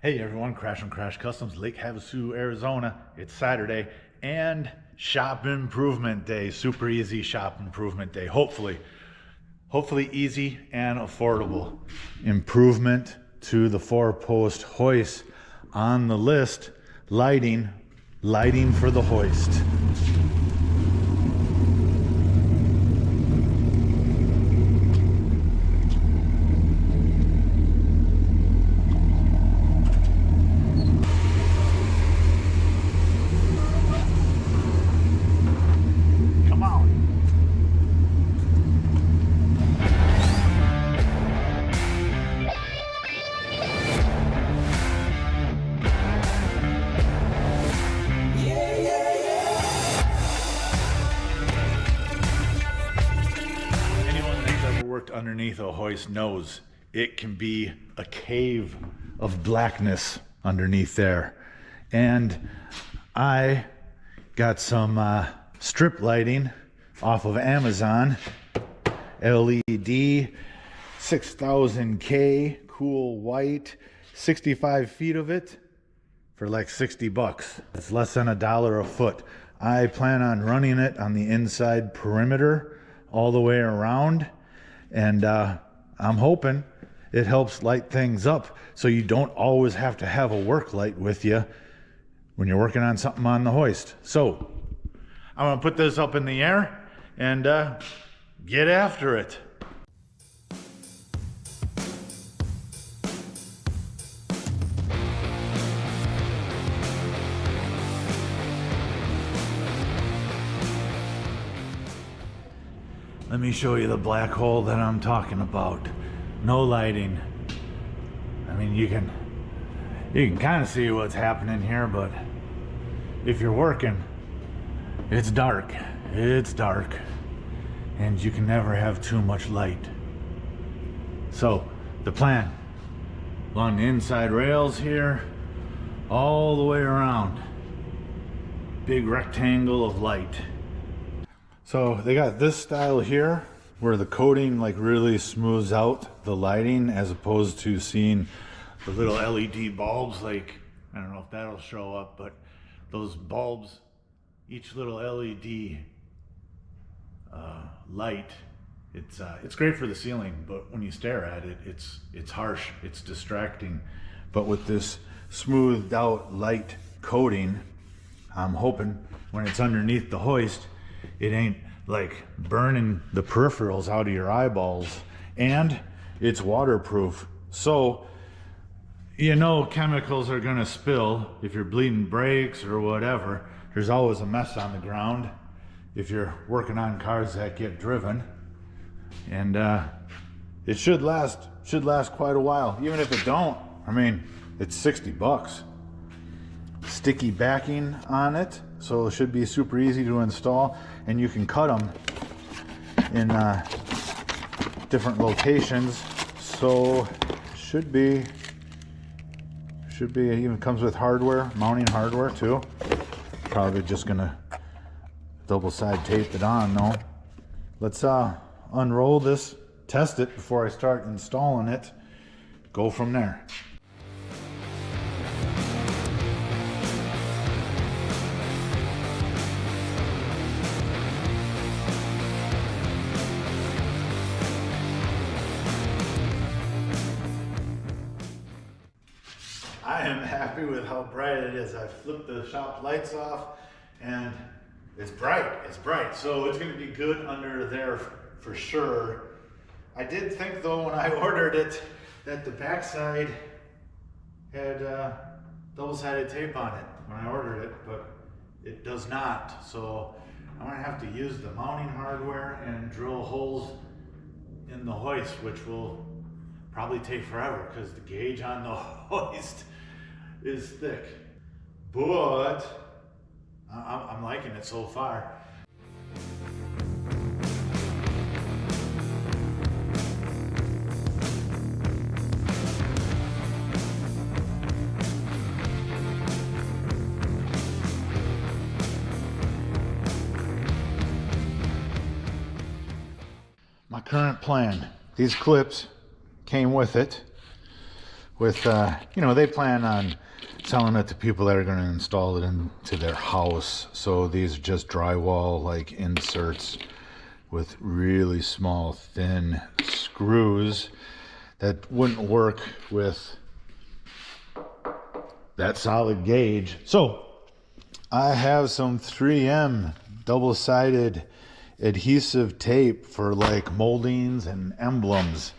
Hey everyone, Crash and Crash Customs, Lake Havasu, Arizona. It's Saturday and shop improvement day. Super easy shop improvement day. Hopefully easy and affordable. Improvement to the 4-post hoist on the list. Lighting for the hoist. Underneath a hoist knows it can be a cave of blackness underneath there. And I got some strip lighting off of Amazon, LED 6000K, cool white, 65 feet of it for like 60 bucks. It's less than $1 a foot. I plan on running it on the inside perimeter all the way around. And I'm hoping it helps light things up so you don't always have to have a work light with you when you're working on something on the hoist. So I'm gonna put this up in the air and get after it. Let me show you the black hole that I'm talking about. No lighting. I mean, you can kind of see what's happening here, but if you're working, it's dark. It's dark. And you can never have too much light. So, the plan, along the inside rails here, all the way around. Big rectangle of light. So they got this style here where the coating like really smooths out the lighting as opposed to seeing the little LED bulbs. Like, I don't know if that'll show up, but those bulbs, each little LED light, it's great for the ceiling, but when you stare at it, it's harsh, it's distracting. But with this smoothed out light coating, I'm hoping when it's underneath the hoist, it ain't like burning the peripherals out of your eyeballs, and it's waterproof. So, you know, chemicals are gonna spill if you're bleeding brakes or whatever. There's always a mess on the ground if you're working on cars that get driven. And it should last quite a while. Even if it don't, I mean, it's 60 bucks. Sticky backing on it, so it should be super easy to install, and you can cut them in different locations. So should be it even comes with hardware, mounting hardware too. Probably just gonna double side tape it on though. Let's unroll this, test it before I start installing it, go from there. I am happy with how bright it is. I flipped the shop lights off and it's bright, So it's gonna be good under there for sure. I did think though when I ordered it that the backside had double-sided tape on it when I ordered it, but it does not. So I'm gonna have to use the mounting hardware and drill holes in the hoist, which will probably take forever because the gauge on the hoist is thick, but I'm liking it so far. My current plan, these clips came with it. with, you know, they plan on selling it to people that are going to install it into their house. So these are just drywall like inserts with really small thin screws that wouldn't work with that solid gauge. So I have some 3M double-sided adhesive tape for like moldings and emblems.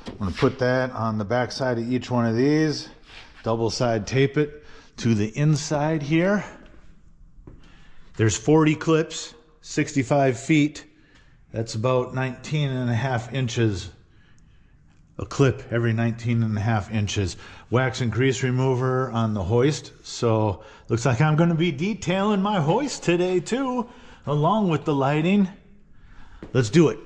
I'm going to put that on the back side of each one of these, double side tape it to the inside here. There's 40 clips, 65 feet. That's about 19.5 inches. A clip every 19.5 inches. Wax and grease remover on the hoist. So looks like I'm going to be detailing my hoist today too, along with the lighting. Let's do it.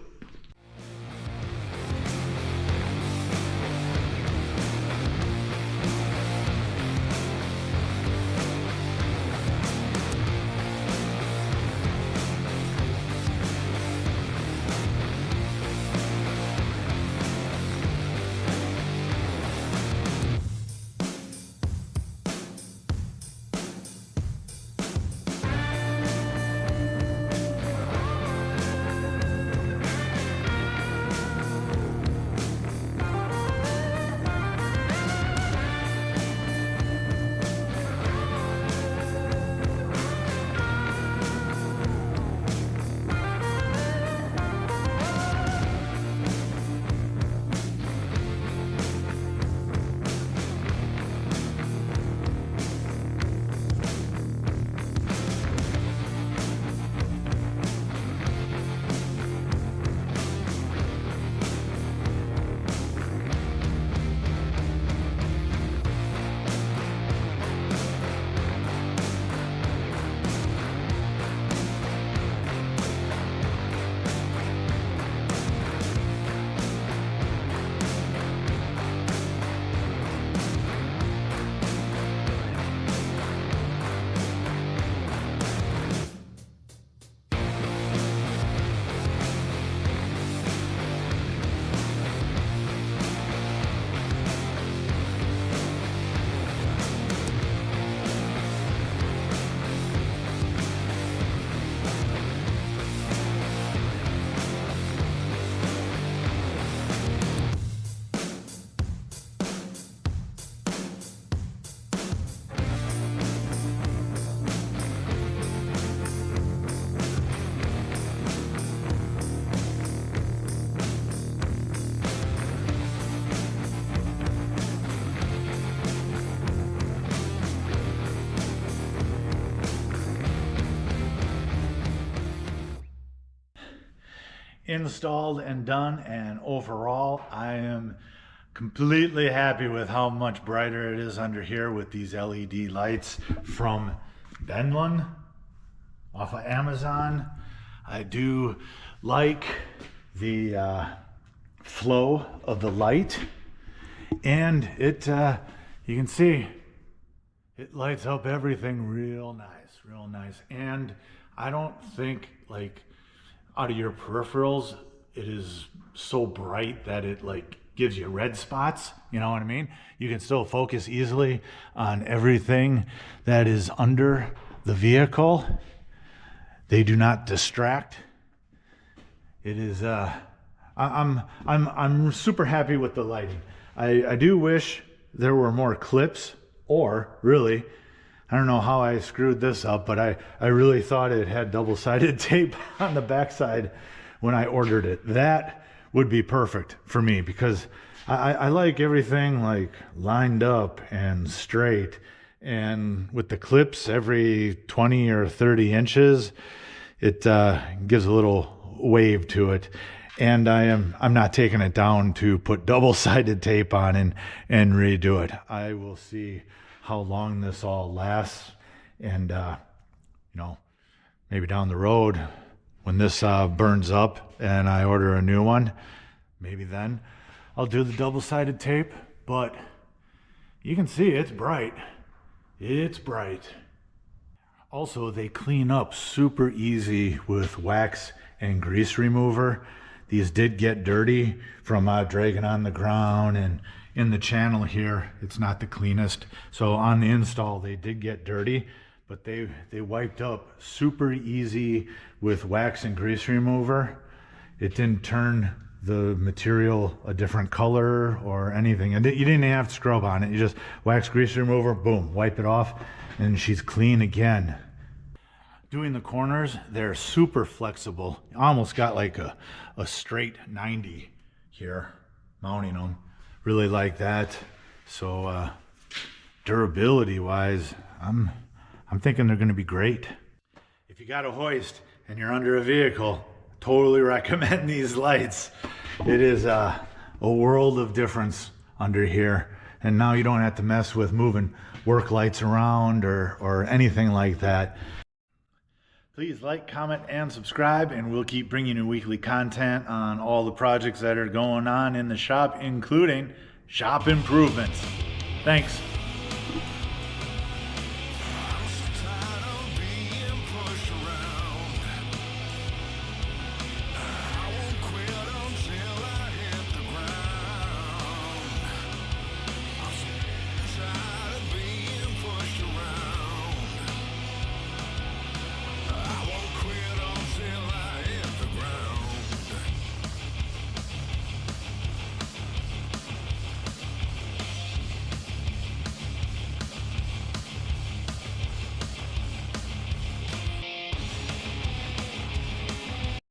Installed and done, and overall I am completely happy with how much brighter it is under here with these LED lights from BENLUN off of Amazon. I do like the flow of the light, and it you can see it lights up everything real nice. And I don't think, like, out of your peripherals it is so bright that it like gives you red spots, you know what I mean? You can still focus easily on everything that is under the vehicle. They do not distract. It is I'm super happy with the lighting. I do wish there were more clips, or really, I don't know how I screwed this up, but I really thought it had double-sided tape on the backside when I ordered it. That would be perfect for me, because I like everything like lined up and straight, and with the clips every 20 or 30 inches, it gives a little wave to it. And I'm not taking it down to put double-sided tape on and redo it. I will see how long this all lasts, and you know, maybe down the road when this burns up and I order a new one, maybe then I'll do the double-sided tape. But you can see it's bright. Also, they clean up super easy with wax and grease remover. These did get dirty from dragging on the ground in the channel here, it's not the cleanest. So on the install, they did get dirty, but they wiped up super easy with wax and grease remover. It didn't turn the material a different color or anything. And you didn't have to scrub on it. You just wax grease remover, boom, wipe it off, and she's clean again. Doing the corners, they're super flexible. Almost got like a straight 90 here, mounting them. Really like that. So durability wise, I'm thinking they're gonna be great. If you got a hoist and you're under a vehicle, totally recommend these lights. It is a world of difference under here. And now you don't have to mess with moving work lights around or anything like that. Please like, comment, and subscribe, and we'll keep bringing you weekly content on all the projects that are going on in the shop, including shop improvements. Thanks.